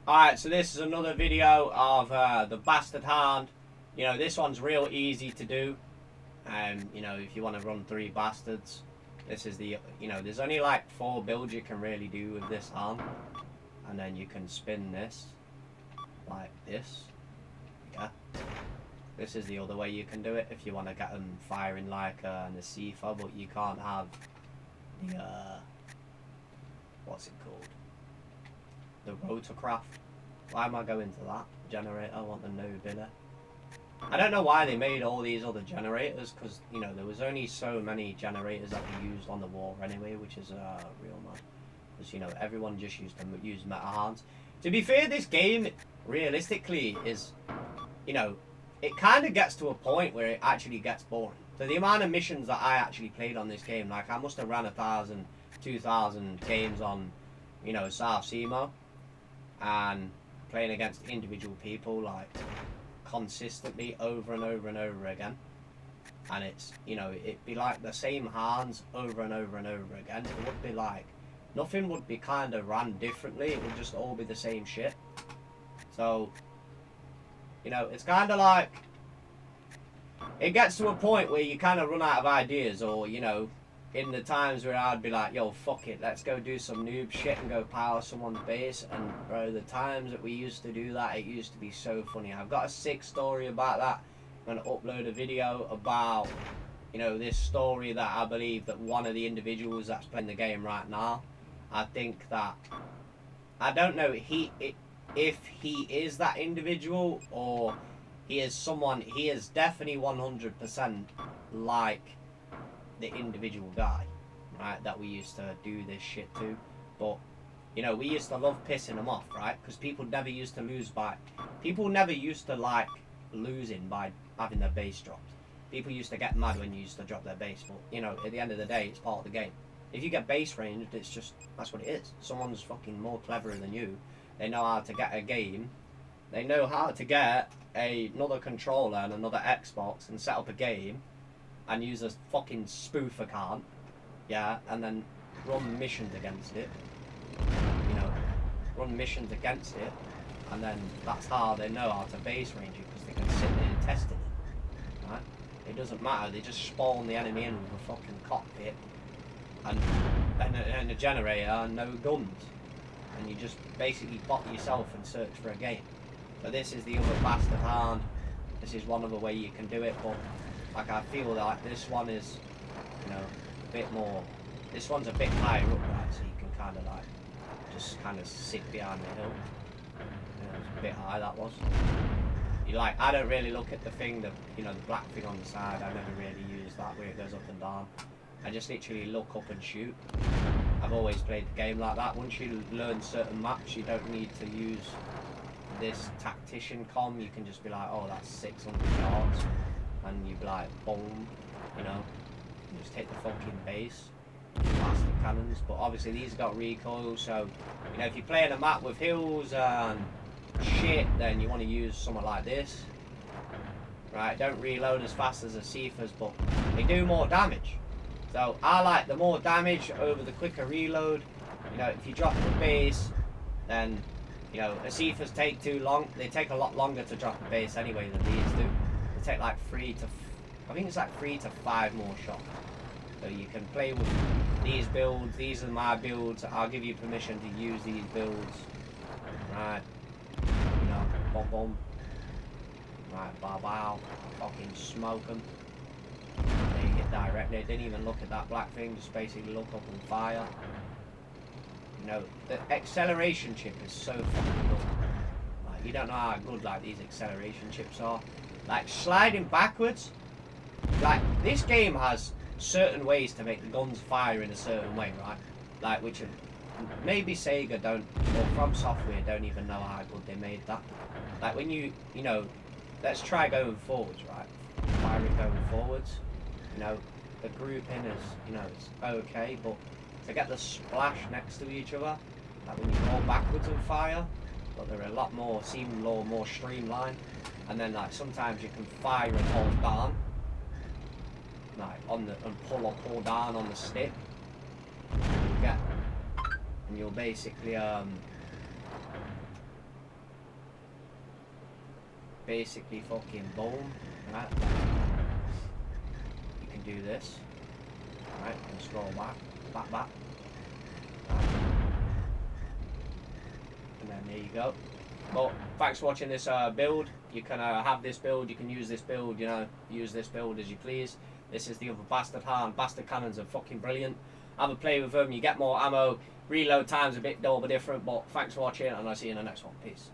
Alright, so this is another video of the bastard hound. You know, this one's real easy to do. You know, if you want to run 3 bastards, this is the, you know, there's only like 4 builds you can really do with this hound. And then you can spin this, like this. Yeah. This is the other way you can do it if you want to get them firing like an Asifa, but you can't have the, what's it called? The rotorcraft. Why am I going to that generator? I want the Nobila. I don't know why they made all these other generators, because, you know, there was only so many generators that were used on the war anyway, which is real mad. Because, you know, everyone just used to use meta hounds. To be fair, this game, realistically, is, you know, it kind of gets to a point where it actually gets boring. So the amount of missions that I actually played on this game, like I must have ran 1,000, 2,000 games on, you know, South Seamo. And playing against individual people like consistently over and over and over again, and it's, you know, it'd be like the same hands over and over and over again. It would be like nothing would be kind of ran differently. It would just all be the same shit. So, you know, it's kind of like it gets to a point where you kind of run out of ideas, or, you know, in the times where I'd be like, yo, fuck it, let's go do some noob shit and go power someone's base. And bro, the times that we used to do that, it used to be so funny. I've got a sick story about that. I'm gonna upload a video about, you know, this story that I believe that one of the individuals that's playing the game right now, I think that, I don't know if he is that individual, or he is someone, he is definitely 100% like the individual guy, right, that we used to do this shit to. But, you know, we used to love pissing them off, right, because people never used to like losing by having their base dropped. People used to get mad when you used to drop their base, but, you know, at the end of the day, it's part of the game. If you get base ranged, it's just, that's what it is. Someone's fucking more cleverer than you. They know how to get a game. They know how to get another controller and another Xbox and set up a game and use a fucking spoof account, yeah, and then run missions against it, you know, and then that's how they know how to base range it, because they can sit there and test it, right? It doesn't matter, they just spawn the enemy in with a fucking cockpit and a generator and no guns, and you just basically bot yourself and search for a game. So this is the other bastard hound. This is one other way you can do it, but like, I feel like this one is, you know, a bit more, this one's a bit higher up, right, so you can kind of like, just kind of sit behind the hill. You know, it's a bit high, that was. You like, I don't really look at the thing, you know, the black thing on the side, I never really use that where it goes up and down. I just literally look up and shoot. I've always played the game like that. Once you learn certain maps, you don't need to use this tactician comm, you can just be like, oh, that's 600 yards. And you'd be like, boom, you know, you just hit the fucking base, blast the cannons. But obviously these got recoil, so, you know, if you're playing a map with hills and shit, then you want to use something like this. Right, don't reload as fast as the Asifas, but they do more damage. So I like the more damage over the quicker reload. You know, if you drop the base, then, you know, Asifas take too long. They take a lot longer to drop the base anyway than these do. Take like 3 to, I think it's like 3 to 5 more shots. So you can play with these builds. These are my builds. I'll give you permission to use these builds. Right. You know, boom boom. Right, bow bow. Fucking smoke them. They hit directly. They didn't even look at that black thing. Just basically look up and fire. You know, the acceleration chip is so fucking good. Like, you don't know how good like these acceleration chips are. Like, sliding backwards, like, this game has certain ways to make the guns fire in a certain way, right? Like, which maybe Sega don't, or From Software don't even know how good they made that. Like, when you know, let's try going forwards, right? Firing going forwards, you know, the grouping is, you know, it's okay, but to get the splash next to each other, like when you go backwards and fire, but they're a lot more, seem a lot more streamlined. And then like sometimes you can fire and hold down, like on the, and pull or pull down on the stick. And you'll basically basically fucking boom. Right? You can do this. Right, and scroll back. Back. Right. And then there you go. But thanks for watching this build. You can have this build, you can use this build, you know, use this build as you please. This is the other bastard hound. Bastard cannons are fucking brilliant. Have a play with them, you get more ammo. Reload time's a bit dull but different, but thanks for watching and I'll see you in the next one. Peace.